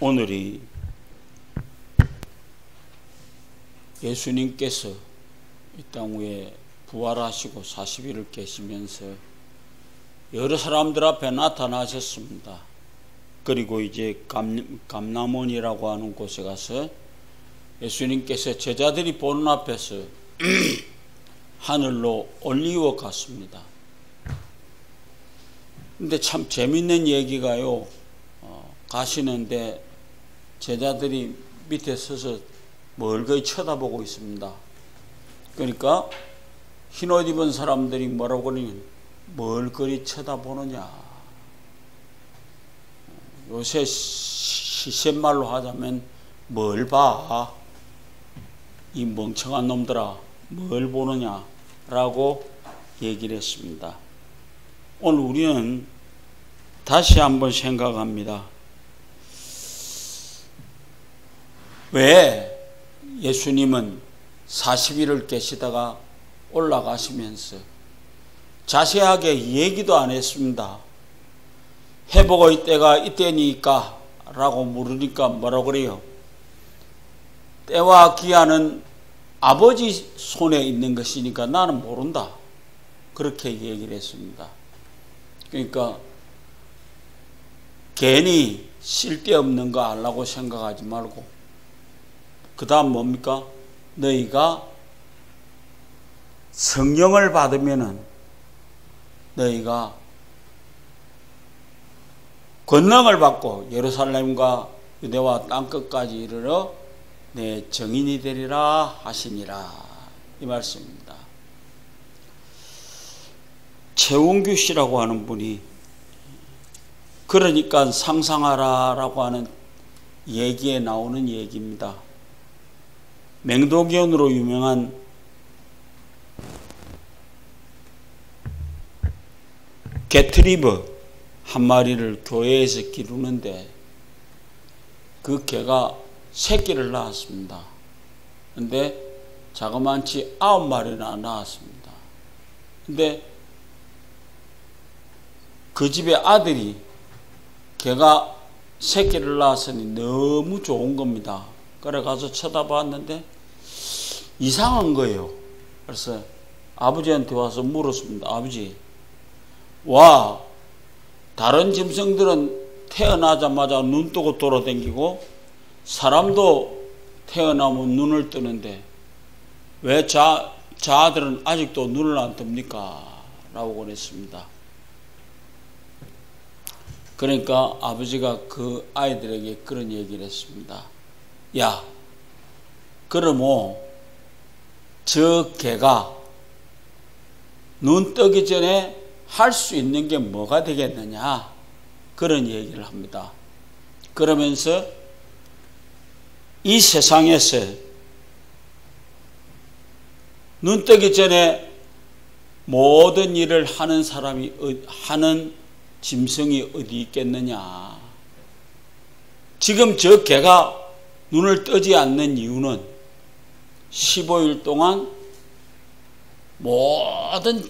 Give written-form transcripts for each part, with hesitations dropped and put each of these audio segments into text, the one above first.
오늘이 예수님께서 이 땅 위에 부활하시고 40일을 계시면서 여러 사람들 앞에 나타나셨습니다. 그리고 이제 감람원이라고 하는 곳에 가서 예수님께서 제자들이 보는 앞에서 하늘로 올리워 갔습니다. 근데 참 재밌는 얘기가요, 가시는데 제자들이 밑에 서서 멀거이 쳐다보고 있습니다. 그러니까 흰옷 입은 사람들이 뭐라고 그러냐면 멀거이 쳐다보느냐. 요새 시쳇말로 하자면 뭘 봐? 이 멍청한 놈들아, 뭘 보느냐? 라고 얘기를 했습니다. 오늘 우리는 다시 한번 생각합니다. 왜 예수님은 40일을 계시다가 올라가시면서 자세하게 얘기도 안 했습니다. 회복의 때가 이때니까 라고 물으니까 뭐라고 그래요? 때와 기한은 아버지 손에 있는 것이니까 나는 모른다. 그렇게 얘기를 했습니다. 그러니까 괜히 쓸데없는 거 하려고 생각하지 말고, 그 다음 뭡니까? 너희가 성령을 받으면은 너희가 권능을 받고 예루살렘과 유대와 땅끝까지 이르러 내 증인이 되리라 하시니라. 이 말씀입니다. 최원규 씨라고 하는 분이 그러니까 상상하라라고 하는 얘기에 나오는 얘기입니다. 맹독이언으로 유명한 개트리버 한 마리를 교회에서 기르는데 그 개가 새끼를 낳았습니다. 근데 자그만치 9마리나 낳았습니다. 근데 그 집의 아들이 개가 새끼를 낳았으니 너무 좋은 겁니다. 그래 가서 쳐다봤는데 이상한 거예요. 그래서 아버지한테 와서 물었습니다. 아버지, 와, 다른 짐승들은 태어나자마자 눈 뜨고 돌아다니고 사람도 태어나면 눈을 뜨는데 왜 저 아들은 아직도 눈을 안 뜹니까? 라고 그랬습니다. 그러니까 아버지가 그 아이들에게 그런 얘기를 했습니다. 야, 그러면 저 개가 눈 뜨기 전에 할 수 있는 게 뭐가 되겠느냐? 그런 얘기를 합니다. 그러면서 이 세상에서 눈 뜨기 전에 모든 일을 하는 사람이, 하는 짐승이 어디 있겠느냐? 지금 저 개가 눈을 뜨지 않는 이유는 15일 동안 모든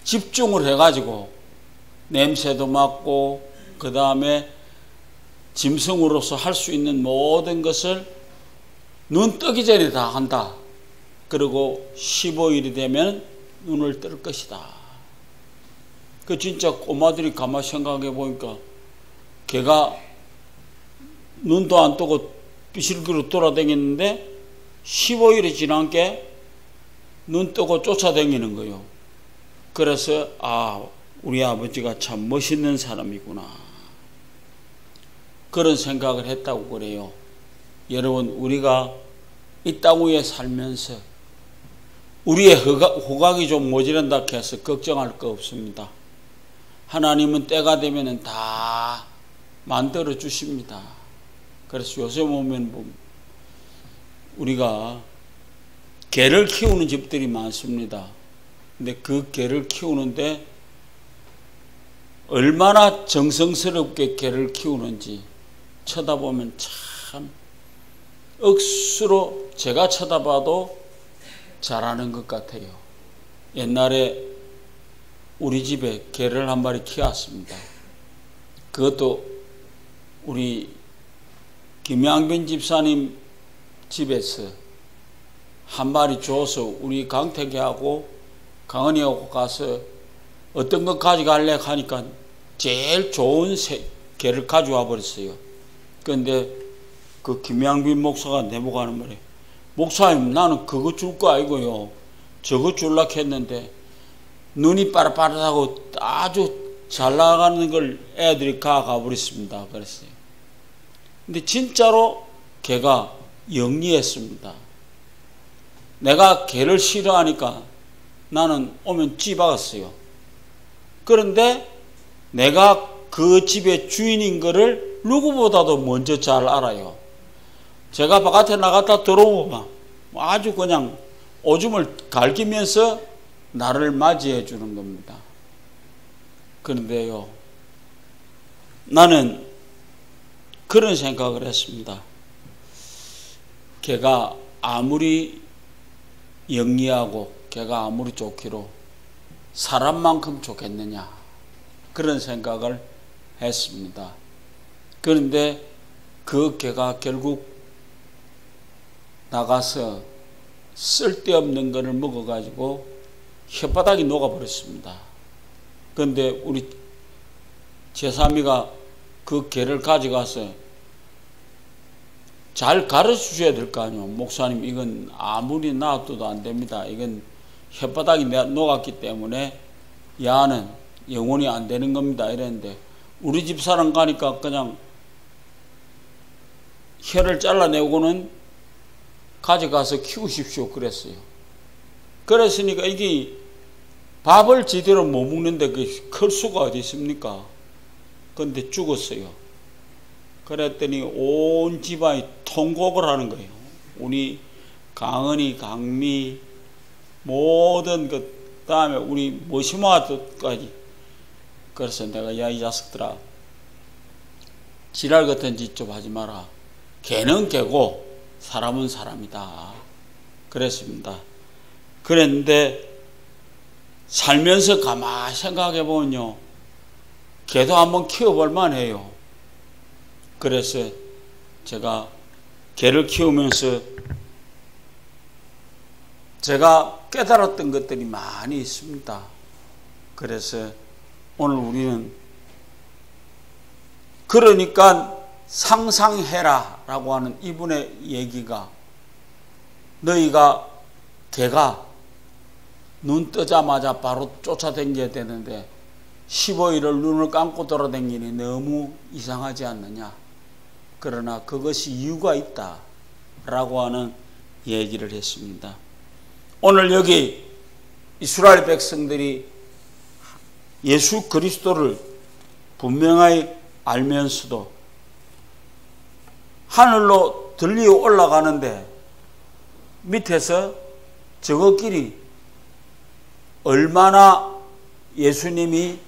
집중을 해가지고 냄새도 맡고 그 다음에 짐승으로서 할 수 있는 모든 것을 눈 뜨기 전에 다 한다. 그리고 15일이 되면 눈을 뜰 것이다. 그 진짜 꼬마들이 가만히 생각해 보니까 걔가 눈도 안 뜨고 비실기로 돌아다니는데 15일이 지난 게 눈 뜨고 쫓아다니는 거예요. 그래서 우리 아버지가 참 멋있는 사람이구나, 그런 생각을 했다고 그래요. 여러분, 우리가 이 땅 위에 살면서 우리의 호각이 좀 모자란다 해서 걱정할 거 없습니다. 하나님은 때가 되면 다 만들어 주십니다. 그래서 요새 보면 우리가 개를 키우는 집들이 많습니다. 근데 그 개를 키우는데 얼마나 정성스럽게 개를 키우는지 쳐다보면 참 억수로 제가 쳐다봐도 잘하는 것 같아요. 옛날에 우리 집에 개를 한 마리 키웠습니다. 그것도 우리 김양빈 집사님 집에서 한 마리 줘서 우리 강태기하고 강은이하고 가서 어떤 것 가져갈래 하니까 제일 좋은 개를 가져와 버렸어요. 그런데 그 김양빈 목사가 내보고 하는 말이에요. 목사님, 나는 그거 줄 거 아니고요, 저거 줄라 했는데 눈이 빠릿빠릿하고 아주 잘 나가는 걸 애들이 가버렸습니다. 그랬어요. 근데 진짜로 개가 영리했습니다. 내가 개를 싫어하니까 나는 오면 찌박았어요. 그런데 내가 그 집의 주인인 것을 누구보다도 먼저 잘 알아요. 제가 바깥에 나갔다 들어오면 아주 그냥 오줌을 갈기면서 나를 맞이해 주는 겁니다. 그런데요, 나는 그런 생각을 했습니다. 걔가 아무리 영리하고 걔가 아무리 좋기로 사람만큼 좋겠느냐, 그런 생각을 했습니다. 그런데 그 개가 결국 나가서 쓸데없는 것을 먹어가지고 혓바닥이 녹아버렸습니다. 그런데 우리 제3위가 그 개를 가져가서 잘 가르쳐 주셔야 될 거 아니에요. 목사님, 이건 아무리 놔둬도 안 됩니다. 이건 혓바닥이 녹았기 때문에 야는 영원히 안 되는 겁니다. 이랬는데 우리 집 사람 가니까 그냥 혀를 잘라내고는 가져가서 키우십시오 그랬어요. 그랬으니까 이게 밥을 제대로 못 먹는데 그 클 수가 어디 있습니까? 그런데 죽었어요. 그랬더니 온 집안이 통곡을 하는 거예요. 우리 강은이, 강미, 모든 것, 다음에 우리 머시마까지. 그래서 내가, 야, 이 자식들아, 지랄 같은 짓 좀 하지 마라. 개는 개고 사람은 사람이다. 그랬습니다. 그랬는데 살면서 가만히 생각해 보면요, 개도 한번 키워볼 만해요. 그래서 제가 개를 키우면서 제가 깨달았던 것들이 많이 있습니다. 그래서 오늘 우리는 그러니까 상상해라 라고 하는 이분의 얘기가, 너희가 개가 눈 뜨자마자 바로 쫓아다녀야 되는데 15일을 눈을 감고 돌아다니니 너무 이상하지 않느냐. 그러나 그것이 이유가 있다 라고 하는 얘기를 했습니다. 오늘 여기 이스라엘 백성들이 예수 그리스도를 분명히 알면서도 하늘로 들리어 올라가는데 밑에서 저것끼리 얼마나 예수님이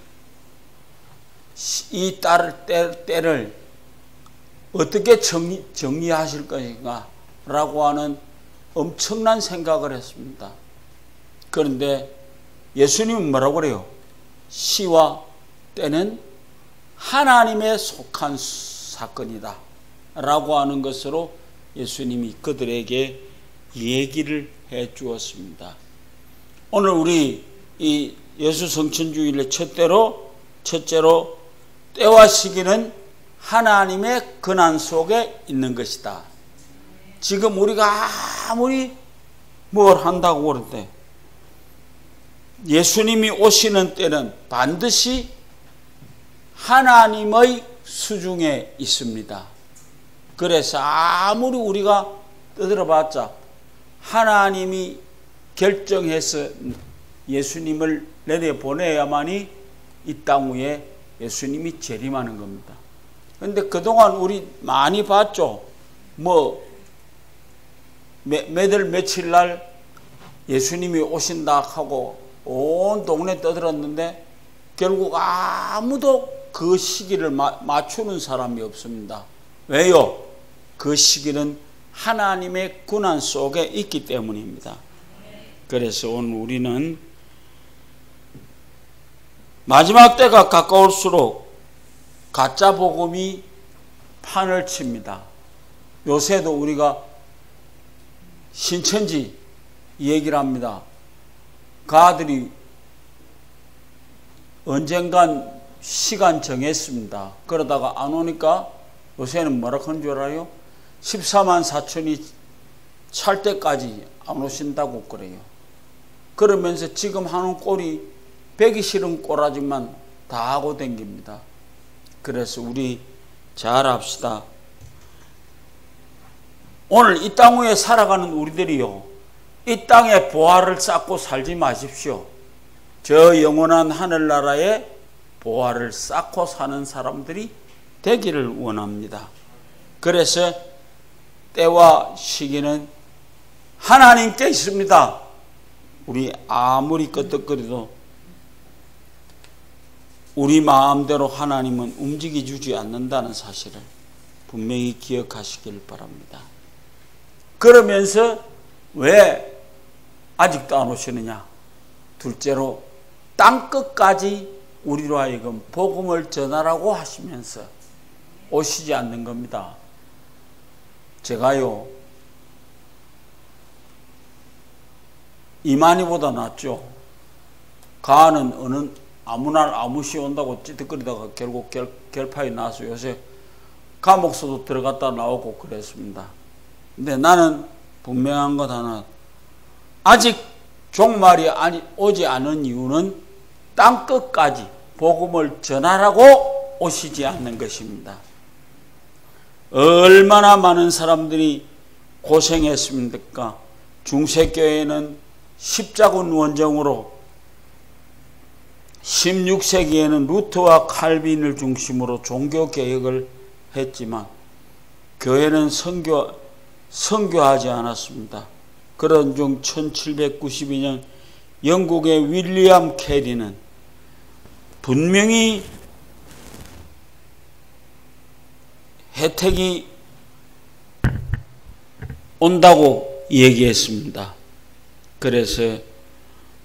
이 때를 어떻게 정리하실 것인가 라고 하는 엄청난 생각을 했습니다. 그런데 예수님은 뭐라고 그래요? 시와 때는 하나님에 속한 사건이다 라고 하는 것으로 예수님이 그들에게 얘기를 해 주었습니다. 오늘 우리 이 예수 성천주일의 첫째로 때와 시기는 하나님의 권한 속에 있는 것이다. 지금 우리가 아무리 뭘 한다고 그러는데 예수님이 오시는 때는 반드시 하나님의 수중에 있습니다. 그래서 아무리 우리가 떠들어봤자 하나님이 결정해서 예수님을 내려보내야만이 이 땅 위에 예수님이 재림하는 겁니다. 그런데 그동안 우리 많이 봤죠. 매달 며칠 날 예수님이 오신다 하고 온 동네 떠들었는데 결국 아무도 그 시기를 맞추는 사람이 없습니다. 왜요? 그 시기는 하나님의 권한 속에 있기 때문입니다. 그래서 오늘 우리는 마지막 때가 가까울수록 가짜 복음이 판을 칩니다. 요새도 우리가 신천지 얘기를 합니다. 그 아들이 언젠간 시간 정했습니다. 그러다가 안 오니까 요새는 뭐라 하는 줄 알아요? 14만 4천이 찰 때까지 안 오신다고 그래요. 그러면서 지금 하는 꼴이 배기 싫은 꼬라지만 다 하고 댕깁니다. 그래서 우리 잘 합시다. 오늘 이 땅 위에 살아가는 우리들이요, 이 땅에 보화를 쌓고 살지 마십시오. 저 영원한 하늘나라에 보화를 쌓고 사는 사람들이 되기를 원합니다. 그래서 때와 시기는 하나님께 있습니다. 우리 아무리 끄떡거려도 우리 마음대로 하나님은 움직여주지 않는다는 사실을 분명히 기억하시길 바랍니다. 그러면서 왜 아직도 안 오시느냐? 둘째로 땅끝까지 우리로 하여금 복음을 전하라고 하시면서 오시지 않는 겁니다. 제가요, 이만희보다 낫죠. 가는 어느 아무 날 아무 시 온다고 찌득거리다가 결국 결파에 나와서 요새 감옥서도 들어갔다 나오고 그랬습니다. 근데 나는 분명한 것 하나, 아직 종말이 오지 않은 이유는 땅끝까지 복음을 전하라고 오시지 않는 것입니다. 얼마나 많은 사람들이 고생했습니까? 중세교회는 십자군 원정으로 16세기에는 루터와 칼빈을 중심으로 종교개혁을 했지만 교회는 선교하지 않았습니다. 그런 중 1792년 영국의 윌리엄 캐리는 분명히 혜택이 온다고 얘기했습니다. 그래서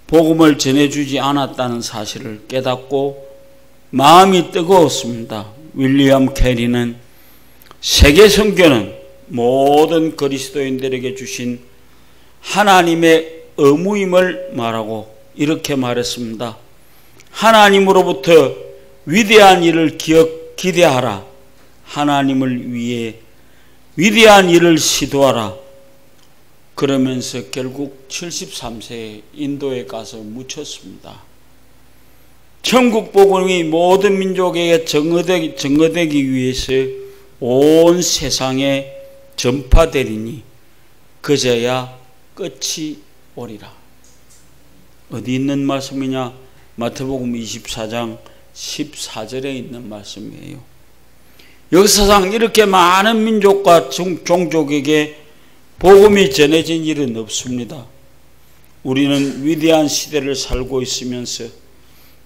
복음을 전해주지 않았다는 사실을 깨닫고 마음이 뜨거웠습니다. 윌리엄 캐리는 세계 선교는 모든 그리스도인들에게 주신 하나님의 의무임을 말하고 이렇게 말했습니다. 하나님으로부터 위대한 일을 기대하라. 하나님을 위해 위대한 일을 시도하라. 그러면서 결국 73세에 인도에 가서 묻혔습니다. 천국 복음이 모든 민족에게 전거되기 위해서 온 세상에 전파되리니 그제야 끝이 오리라. 어디 있는 말씀이냐? 마태복음 24장 14절에 있는 말씀이에요. 역사상 이렇게 많은 민족과 종족에게 복음이 전해진 일은 없습니다. 우리는 위대한 시대를 살고 있으면서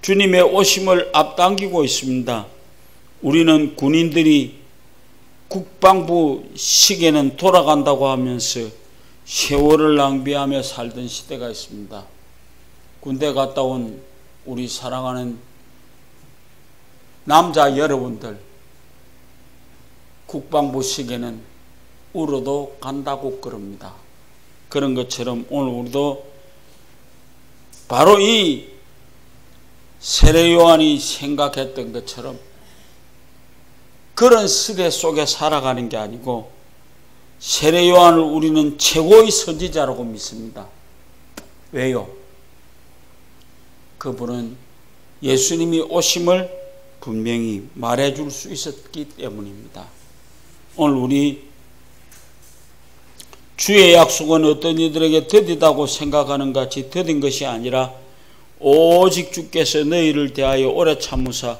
주님의 오심을 앞당기고 있습니다. 우리는 군인들이 국방부 시계는 돌아간다고 하면서 세월을 낭비하며 살던 시대가 있습니다. 군대 갔다 온 우리 사랑하는 남자 여러분들, 국방부 시계는 울어도 간다고 그럽니다. 그런 것처럼 오늘 우리도 바로 이 세례 요한이 생각했던 것처럼 그런 시대 속에 살아가는 게 아니고 세례 요한을 우리는 최고의 선지자라고 믿습니다. 왜요? 그분은 예수님이 오심을 분명히 말해줄 수 있었기 때문입니다. 오늘 우리 주의 약속은 어떤 이들에게 더디다고 생각하는 같이 더딘 것이 아니라 오직 주께서 너희를 대하여 오래 참으사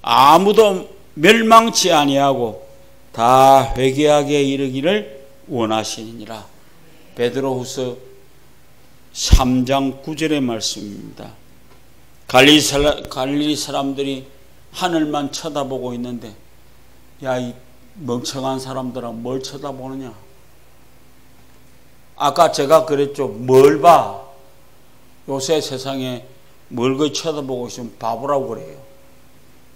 아무도 멸망치 아니하고 다 회개하게 이르기를 원하시니라. 베드로후서 3장 9절의 말씀입니다. 갈릴리 사람들이 하늘만 쳐다보고 있는데, 야, 이 멍청한 사람들아 뭘 쳐다보느냐? 아까 제가 그랬죠. 뭘 봐? 요새 세상에 뭘 그 쳐다보고 있으면 바보라고 그래요.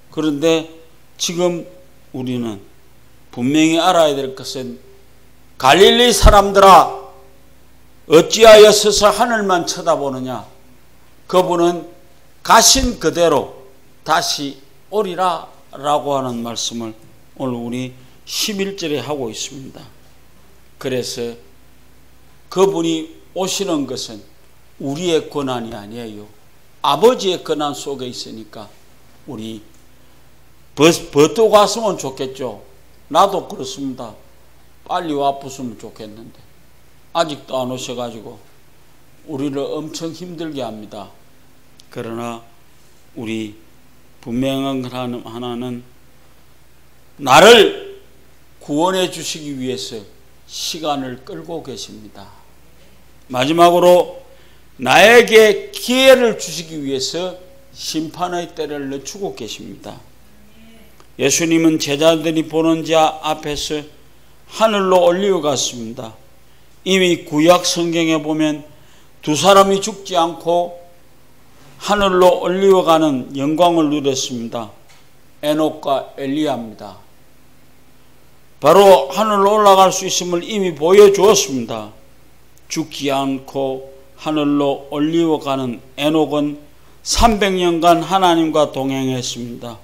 그런데 지금 우리는 분명히 알아야 될 것은 갈릴리 사람들아 어찌하여 서서 하늘만 쳐다보느냐. 그분은 가신 그대로 다시 오리라 라고 하는 말씀을 오늘 우리 11절에 하고 있습니다. 그래서 그분이 오시는 것은 우리의 권한이 아니에요. 아버지의 권한 속에 있으니까 우리 버터 갔으면 좋겠죠. 나도 그렇습니다. 빨리 와봤으면 좋겠는데 아직도 안 오셔가지고 우리를 엄청 힘들게 합니다. 그러나 우리 분명한 것 하나는 나를 구원해 주시기 위해서 시간을 끌고 계십니다. 마지막으로 나에게 기회를 주시기 위해서 심판의 때를 늦추고 계십니다. 예수님은 제자들이 보는 자 앞에서 하늘로 올리어갔습니다. 이미 구약 성경에 보면 두 사람이 죽지 않고 하늘로 올리어가는 영광을 누렸습니다. 에녹과 엘리야입니다. 바로 하늘로 올라갈 수 있음을 이미 보여주었습니다. 죽지 않고 하늘로 올리어가는 에녹은 300년간 하나님과 동행했습니다.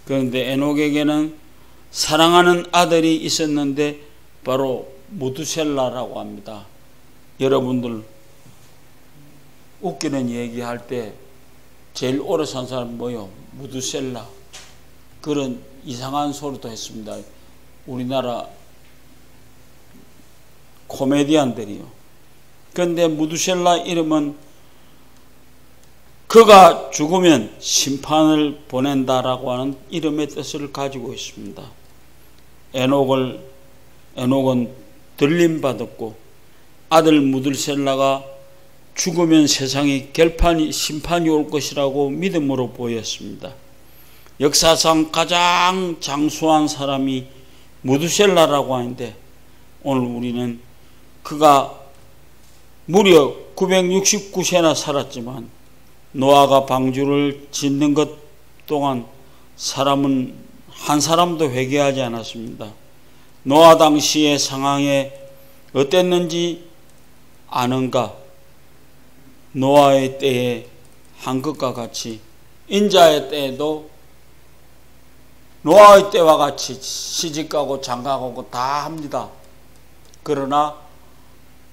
그런데 에녹에게는 사랑하는 아들이 있었는데 바로 무두셀라라고 합니다. 여러분들 웃기는 얘기할 때 제일 오래 산 사람 뭐요? 무두셀라. 그런 이상한 소리도 했습니다. 우리나라 코미디언들이요. 그런데 무두셀라 이름은 그가 죽으면 심판을 보낸다라고 하는 이름의 뜻을 가지고 있습니다. 에녹은 들림받았고 아들 무두셀라가 죽으면 세상에 심판이 올 것이라고 믿음으로 보였습니다. 역사상 가장 장수한 사람이 무두셀라라고 하는데 오늘 우리는 그가 무려 969세나 살았지만 노아가 방주를 짓는 것 동안 한 사람도 회개하지 않았습니다. 노아 당시의 상황에 어땠는지 아는가? 노아의 때에 한 것과 같이 인자의 때에도 노아의 때와 같이 시집가고 장가가고 다 합니다. 그러나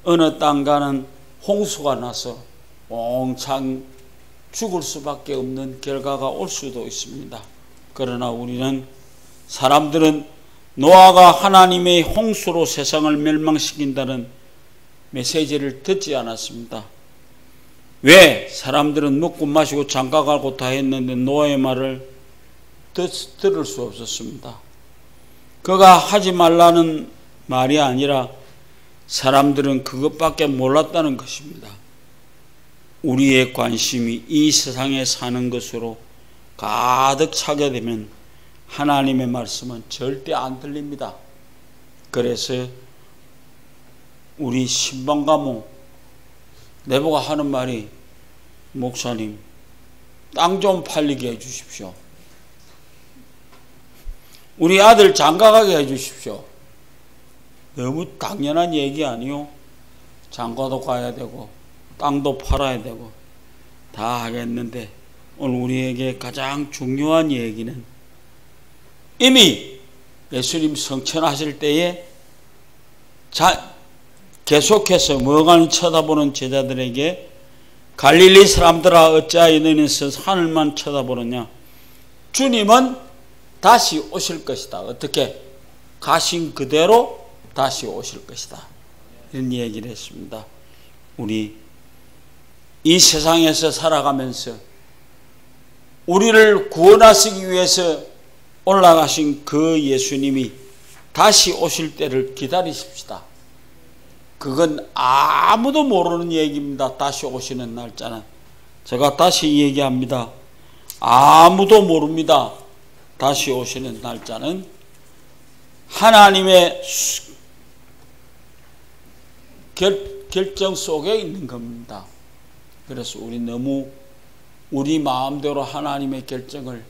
어느 땅가는 홍수가 나서 옹창 죽을 수밖에 없는 결과가 올 수도 있습니다. 그러나 사람들은 노아가 하나님의 홍수로 세상을 멸망시킨다는 메시지를 듣지 않았습니다. 왜? 사람들은 먹고 마시고 장가가고 다 했는데 노아의 말을 들을 수 없었습니다. 그가 하지 말라는 말이 아니라 사람들은 그것밖에 몰랐다는 것입니다. 우리의 관심이 이 세상에 사는 것으로 가득 차게 되면 하나님의 말씀은 절대 안 들립니다. 그래서 우리 신방가모 내보고 하는 말이 목사님 땅 좀 팔리게 해 주십시오. 우리 아들 장가가게 해 주십시오. 너무 당연한 얘기 아니요? 장가도 가야 되고 땅도 팔아야 되고 다 하겠는데 오늘 우리에게 가장 중요한 얘기는 이미 예수님 성천하실 때에 계속해서 멍하니 쳐다보는 제자들에게 갈릴리 사람들아 어찌하여 너희는 하늘만 쳐다보느냐. 주님은 다시 오실 것이다. 어떻게? 가신 그대로 다시 오실 것이다. 이런 얘기를 했습니다. 우리 이 세상에서 살아가면서 우리를 구원하시기 위해서 올라가신 그 예수님이 다시 오실 때를 기다리십시다. 그건 아무도 모르는 얘기입니다. 다시 오시는 날짜는. 제가 다시 얘기합니다. 아무도 모릅니다. 다시 오시는 날짜는 하나님의 결정 속에 있는 겁니다. 그래서 우리 마음대로 하나님의 결정을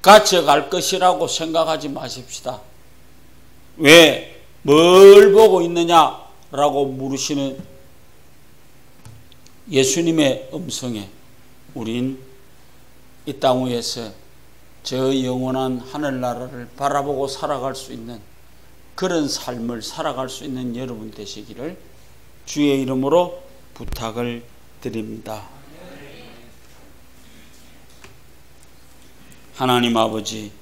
가져갈 것이라고 생각하지 마십시다. 왜 뭘 보고 있느냐라고 물으시는 예수님의 음성에 우린 이 땅 위에서 저 영원한 하늘나라를 바라보고 살아갈 수 있는 그런 삶을 살아갈 수 있는 여러분 되시기를 주의 이름으로 부탁을 드립니다. 하나님 아버지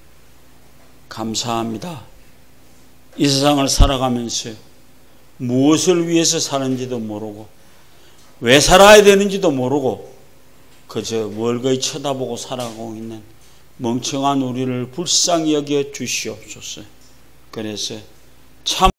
감사합니다. 이 세상을 살아가면서 무엇을 위해서 사는지도 모르고 왜 살아야 되는지도 모르고 그저 멀거이 쳐다보고 살아가고 있는 멍청한 우리를 불쌍히 여겨 주시옵소서. 그래서 참